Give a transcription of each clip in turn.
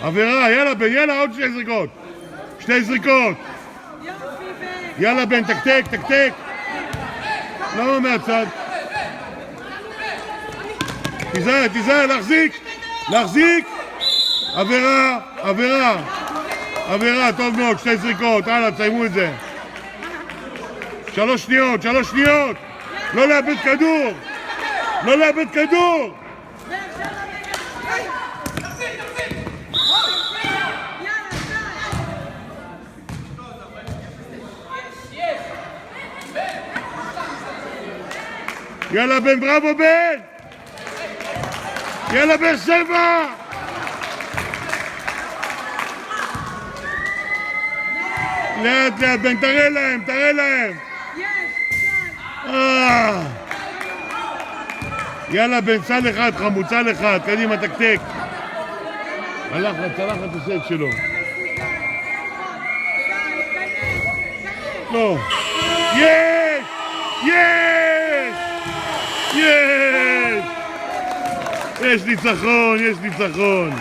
עבירה, יאללה בן, יאללה, עוד 2 זריקות. 2 זריקות. יאללה בן, תקתק, תקתק. למה מהצד? תיזהר, תיזהר, להחזיק. להחזיק. עבירה, עבירה. עבירה, טוב מאוד, 2 זריקות. הלאה, תסיימו את זה. 3 שניות, 3 שניות. לא לאבד כדור. לא לאבד כדור. יאללה בן, בראבו בן! יאללה באר שבע! לאט לאט בן, תראה להם, תראה להם! יאללה בן, סל אחד חמוד, סל אחד, קדימה תקתק. הלחץ, הלחץ עושה את שלו. לא. יש! יש! יש! יש ניצחון, יש ניצחון.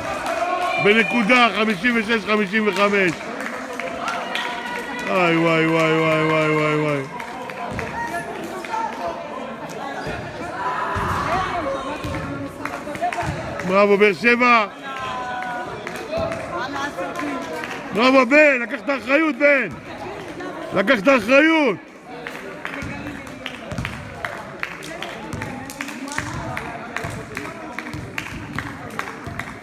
בנקודה 56-55. וואי וואי וואי וואי וואי וואי וואי. בראבו באר שבע. בראבו בן, לקח את האחריות בן. לקח את האחריות.